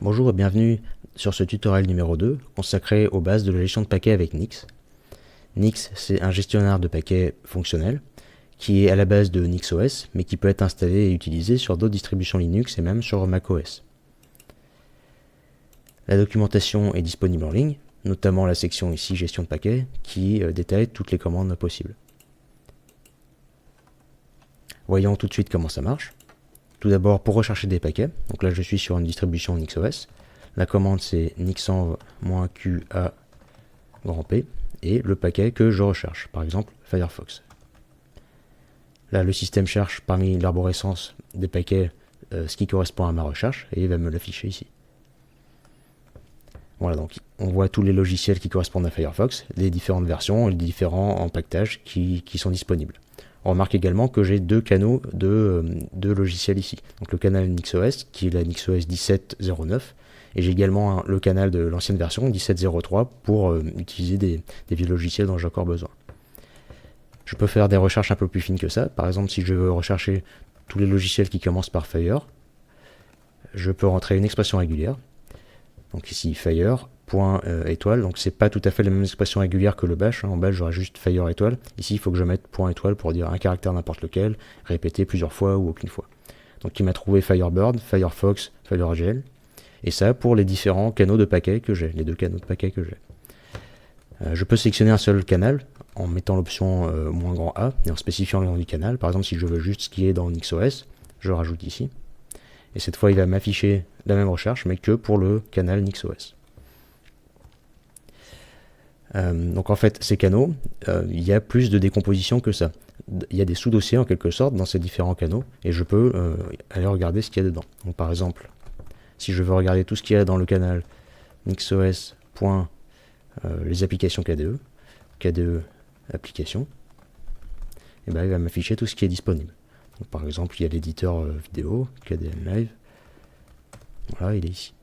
Bonjour et bienvenue sur ce tutoriel numéro 2 consacré aux bases de la gestion de paquets avec Nix. Nix, c'est un gestionnaire de paquets fonctionnel qui est à la base de NixOS mais qui peut être installé et utilisé sur d'autres distributions Linux et même sur macOS. La documentation est disponible en ligne, notamment la section ici gestion de paquets qui détaille toutes les commandes possibles. Voyons tout de suite comment ça marche. Tout d'abord, pour rechercher des paquets, donc là je suis sur une distribution NixOS, la commande c'est nixenv-qa grand P et le paquet que je recherche, par exemple Firefox. Là le système cherche parmi l'arborescence des paquets ce qui correspond à ma recherche et il va me l'afficher ici. Voilà, donc on voit tous les logiciels qui correspondent à Firefox, les différentes versions et les différents empaquetages qui sont disponibles. On remarque également que j'ai deux canaux de logiciels ici. Donc le canal NixOS qui est la NixOS 17.09 et j'ai également le canal de l'ancienne version 17.03 pour utiliser des vieux logiciels dont j'ai encore besoin. Je peux faire des recherches un peu plus fines que ça. Par exemple, si je veux rechercher tous les logiciels qui commencent par Fire, je peux rentrer une expression régulière. Donc ici Fire, point étoile, donc c'est pas tout à fait la même expression régulière que le bash, en bash j'aurai juste Fire étoile, ici il faut que je mette point étoile pour dire un caractère n'importe lequel, répété plusieurs fois ou aucune fois. Donc il m'a trouvé Firebird, Firefox, FireGL, et ça pour les différents canaux de paquets que j'ai, les deux canaux de paquets que j'ai. Je peux sélectionner un seul canal en mettant l'option -A et en spécifiant le nom du canal. Par exemple si je veux juste ce qui est dans NixOS, je rajoute ici. Et cette fois il va m'afficher la même recherche mais que pour le canal NixOS. Donc en fait ces canaux, il y a plus de décomposition que ça. Il y a des sous-dossiers en quelque sorte dans ces différents canaux et je peux aller regarder ce qu'il y a dedans. Donc par exemple, si je veux regarder tout ce qu'il y a dans le canal NixOS. Les applications KDE applications, et ben il va m'afficher tout ce qui est disponible. Donc, par exemple, il y a l'éditeur vidéo, KDM Live. Voilà, il est ici.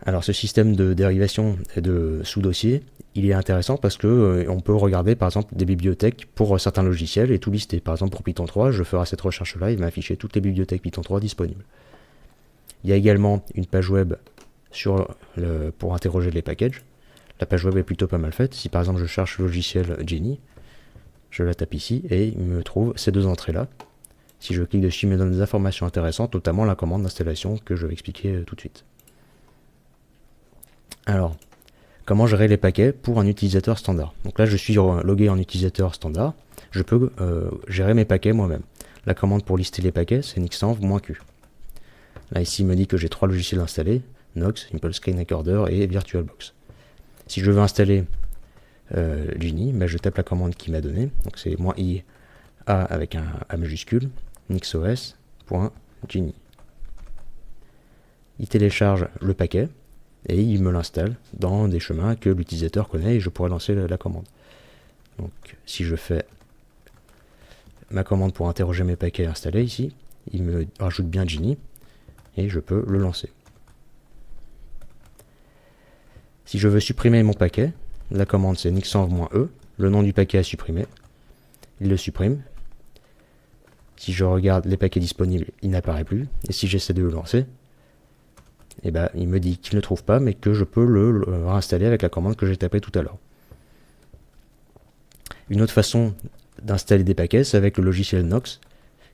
Alors ce système de dérivation et de sous-dossiers, il est intéressant parce que on peut regarder par exemple des bibliothèques pour certains logiciels et tout lister. Par exemple pour Python 3, je ferai cette recherche-là, il va afficher toutes les bibliothèques Python 3 disponibles. Il y a également une page web pour interroger les packages. La page web est plutôt pas mal faite. Si par exemple je cherche le logiciel Genie, je la tape ici et il me trouve ces deux entrées-là. Si je clique dessus, il me donne des informations intéressantes, notamment la commande d'installation que je vais expliquer tout de suite. Alors, comment gérer les paquets pour un utilisateur standard? Donc là, je suis logué en utilisateur standard. Je peux gérer mes paquets moi-même. La commande pour lister les paquets, c'est nixenv-q. Là, ici, il me dit que j'ai 3 logiciels installés, Nox, Impulse Scaling Recorder et VirtualBox. Si je veux installer Genie, ben je tape la commande qu'il m'a donnée. Donc c'est -i a avec un A majuscule, nixos.genie. Il télécharge le paquet et il me l'installe dans des chemins que l'utilisateur connaît et je pourrais lancer la commande. Donc si je fais ma commande pour interroger mes paquets installés ici, il me rajoute bien Genie et je peux le lancer. Si je veux supprimer mon paquet, la commande c'est nixenv-e, le nom du paquet à supprimer, il le supprime. Si je regarde les paquets disponibles, il n'apparaît plus, et si j'essaie de le lancer, et ben, il me dit qu'il ne trouve pas, mais que je peux le réinstaller avec la commande que j'ai tapée tout à l'heure. Une autre façon d'installer des paquets, c'est avec le logiciel Nox,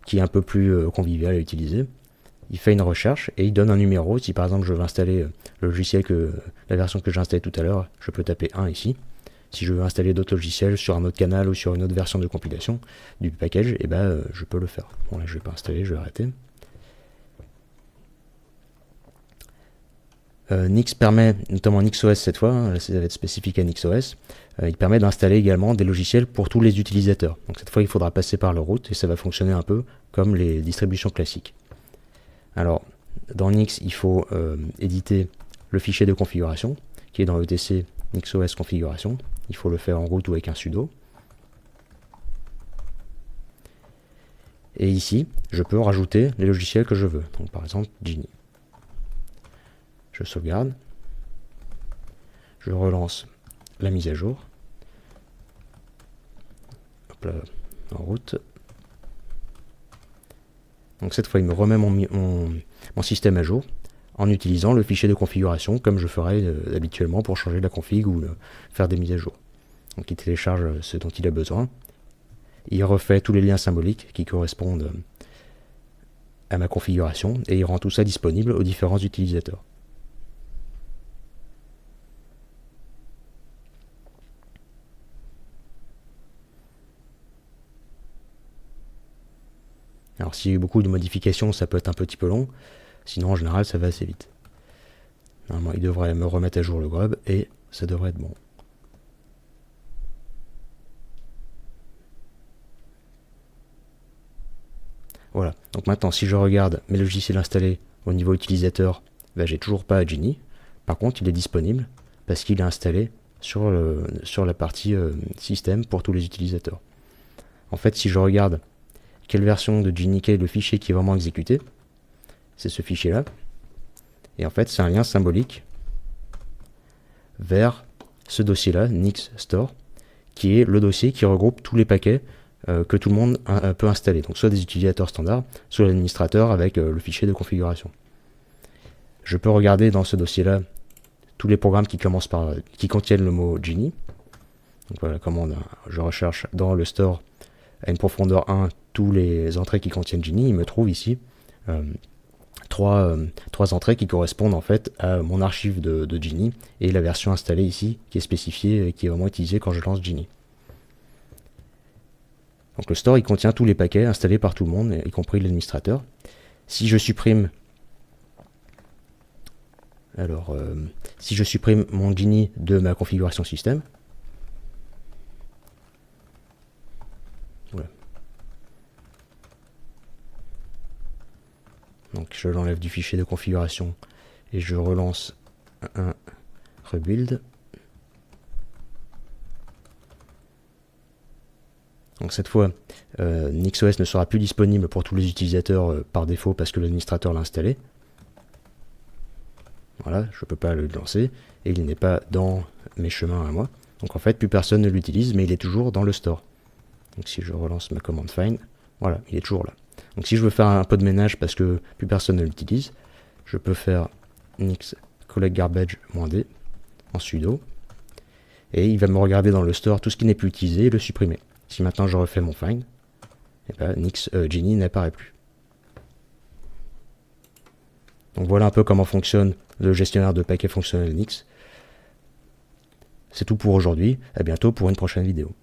qui est un peu plus convivial à utiliser. Il fait une recherche et il donne un numéro. Si par exemple je veux installer le logiciel la version que j'ai installée tout à l'heure, je peux taper 1 ici. Si je veux installer d'autres logiciels sur un autre canal ou sur une autre version de compilation du package, et ben je peux le faire. Bon là je vais pas installer, je vais arrêter. Nix permet, notamment NixOS cette fois, là ça va être spécifique à NixOS, il permet d'installer également des logiciels pour tous les utilisateurs. Donc cette fois il faudra passer par le root et ça va fonctionner un peu comme les distributions classiques. Alors, dans Nix, il faut éditer le fichier de configuration, qui est dans etc nixos configuration. Il faut le faire en root ou avec un sudo. Et ici, je peux rajouter les logiciels que je veux. Donc, par exemple, Genie. Je sauvegarde. Je relance la mise à jour. Hop là, en route. Donc cette fois, il me remet mon système à jour en utilisant le fichier de configuration comme je ferais habituellement pour changer la config ou faire des mises à jour. Donc il télécharge ce dont il a besoin. Il refait tous les liens symboliques qui correspondent à ma configuration et il rend tout ça disponible aux différents utilisateurs. Alors s'il y a eu beaucoup de modifications, ça peut être un petit peu long, sinon en général ça va assez vite. Normalement il devrait me remettre à jour le grub et ça devrait être bon. Voilà, donc maintenant si je regarde mes logiciels installés au niveau utilisateur, ben, j'ai toujours pas Genie. Par contre il est disponible parce qu'il est installé sur la partie système pour tous les utilisateurs. En fait si je regarde quelle version de Genie, quel est le fichier qui est vraiment exécuté, c'est ce fichier là, et en fait c'est un lien symbolique vers ce dossier là, Nix Store, qui est le dossier qui regroupe tous les paquets que tout le monde peut installer, donc soit des utilisateurs standards, soit l'administrateur avec le fichier de configuration. Je peux regarder dans ce dossier là tous les programmes qui contiennent le mot Genie. Donc voilà la commande, je recherche dans le store à une profondeur 1 tous les entrées qui contiennent Genie. Il me trouve ici trois entrées qui correspondent en fait à mon archive de Genie et la version installée ici qui est spécifiée et qui est vraiment utilisée quand je lance Genie. Donc le store il contient tous les paquets installés par tout le monde, y compris l'administrateur. Si je supprime mon Genie de ma configuration système, voilà. Donc je l'enlève du fichier de configuration et je relance un rebuild. Donc cette fois, NixOS ne sera plus disponible pour tous les utilisateurs par défaut parce que l'administrateur l'a installé. Voilà, je ne peux pas le lancer et il n'est pas dans mes chemins à moi. Donc en fait, plus personne ne l'utilise, mais il est toujours dans le store. Donc si je relance ma commande find, voilà, il est toujours là. Donc si je veux faire un peu de ménage parce que plus personne ne l'utilise, je peux faire nix collect garbage-d en sudo et il va me regarder dans le store tout ce qui n'est plus utilisé et le supprimer. Si maintenant je refais mon find, et ben Genie n'apparaît plus. Donc voilà un peu comment fonctionne le gestionnaire de paquets fonctionnel Nix. C'est tout pour aujourd'hui, à bientôt pour une prochaine vidéo.